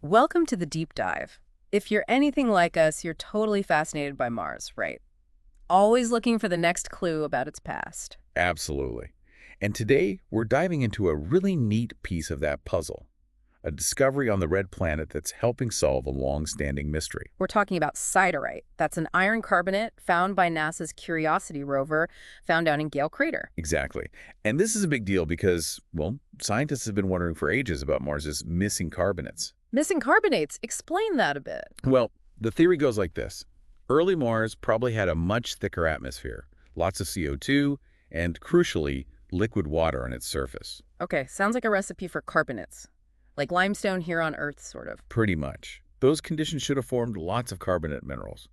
Welcome to the deep dive. If you're anything like us, you're totally fascinated by Mars, right? Always looking for the next clue about its past. Absolutely. And today, we're diving into a really neat piece of that puzzle, a discovery on the red planet that's helping solve a long-standing mystery. We're talking about Siderite. That's an iron carbonate found by NASA's Curiosity rover found down in Gale Crater. Exactly. And this is a big deal because, well, scientists have been wondering for ages about Mars's missing carbonates. Missing carbonates. Explain that a bit. Well, the theory goes like this. Early Mars probably had a much thicker atmosphere, lots of CO2, and, crucially, liquid water on its surface. Okay, sounds like a recipe for carbonates. Like limestone here on Earth, sort of. Pretty much. Those conditions should have formed lots of carbonate minerals.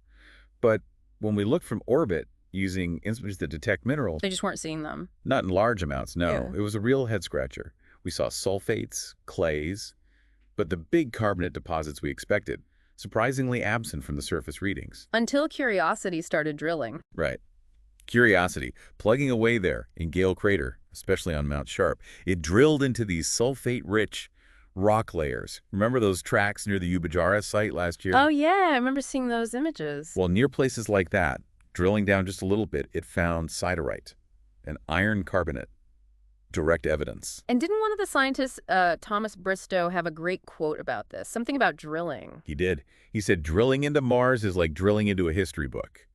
But when we looked from orbit using instruments that detect minerals, They just weren't seeing them. not in large amounts, no. Yeah. It was a real head-scratcher. We saw sulfates, clays, but the big carbonate deposits we expected, surprisingly absent from the surface readings. Until Curiosity started drilling. Right. Curiosity, plugging away there in Gale Crater, especially on Mount Sharp, it drilled into these sulfate-rich rock layers. Remember those tracks near the Ubajara site last year? Oh, yeah, I remember seeing those images. Well, near places like that, drilling down just a little bit, it found siderite, an iron carbonate. Direct evidence. And didn't one of the scientists, Thomas Bristow, have a great quote about this? Something about drilling. He did. He said drilling into Mars is like drilling into a history book.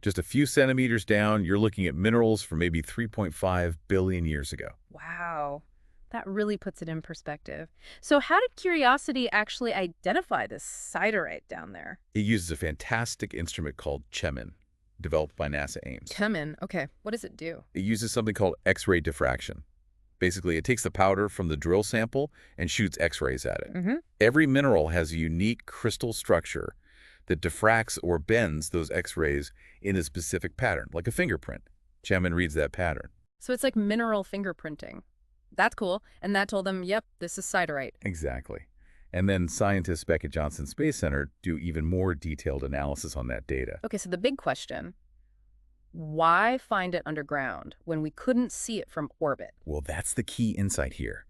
Just a few centimeters down, you're looking at minerals from maybe 3.5 billion years ago. Wow, that really puts it in perspective. So how did Curiosity actually identify this siderite down there? It uses a fantastic instrument called CHEMIN, developed by NASA Ames. Chemin. Okay, what does it do? It uses something called X-ray diffraction. Basically, it takes the powder from the drill sample and shoots X-rays at it. Mm-hmm. Every mineral has a unique crystal structure that diffracts or bends those X-rays in a specific pattern, like a fingerprint. Chemin reads that pattern. So it's like mineral fingerprinting. That's cool. And that told them, yep, this is siderite. Exactly. And then scientists back at Johnson Space Center do even more detailed analysis on that data. Okay, so the big question, why find it underground when we couldn't see it from orbit? Well, that's the key insight here.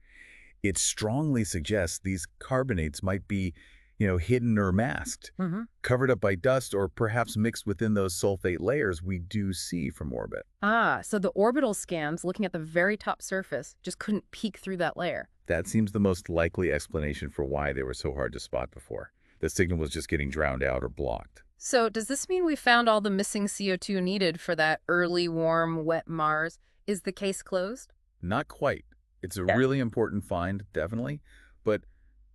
It strongly suggests these carbonates might be, hidden or masked, Mm-hmm. covered up by dust or perhaps mixed within those sulfate layers we do see from orbit. Ah, so the orbital scans looking at the very top surface just couldn't peek through that layer. That seems the most likely explanation for why they were so hard to spot before. The signal was just getting drowned out or blocked. So does this mean we found all the missing CO2 needed for that early, warm, wet Mars? Is the case closed? Not quite. It's a Yeah. really important find, definitely. But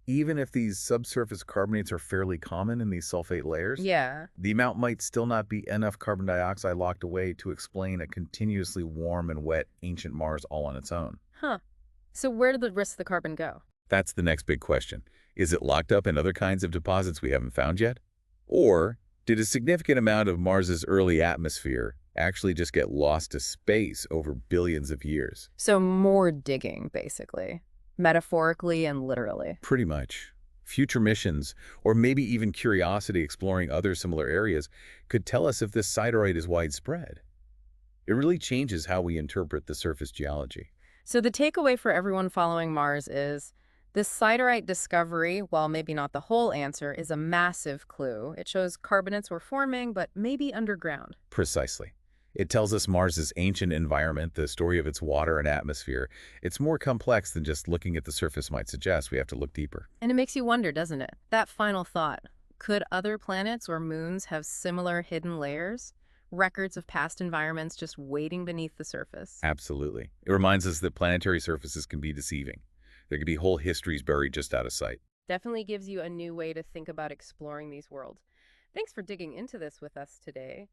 even if these subsurface carbonates are fairly common in these sulfate layers, Yeah. the amount might still not be enough carbon dioxide locked away to explain a continuously warm and wet ancient Mars all on its own. Huh. So where did the rest of the carbon go? That's the next big question. Is it locked up in other kinds of deposits we haven't found yet? Or did a significant amount of Mars's early atmosphere actually just get lost to space over billions of years? So more digging, basically. Metaphorically and literally. Pretty much. Future missions, or maybe even Curiosity exploring other similar areas, could tell us if this siderite is widespread. It really changes how we interpret the surface geology. So the takeaway for everyone following Mars is this siderite discovery, while maybe not the whole answer, is a massive clue. It shows carbonates were forming, but maybe underground. Precisely. It tells us Mars's ancient environment, the story of its water and atmosphere. It's more complex than just looking at the surface might suggest. We have to look deeper. And it makes you wonder, doesn't it? That final thought. Could other planets or moons have similar hidden layers? Records of past environments just waiting beneath the surface? Absolutely. It reminds us that planetary surfaces can be deceiving. There could be whole histories buried just out of sight. Definitely gives you a new way to think about exploring these worlds. Thanks for digging into this with us today.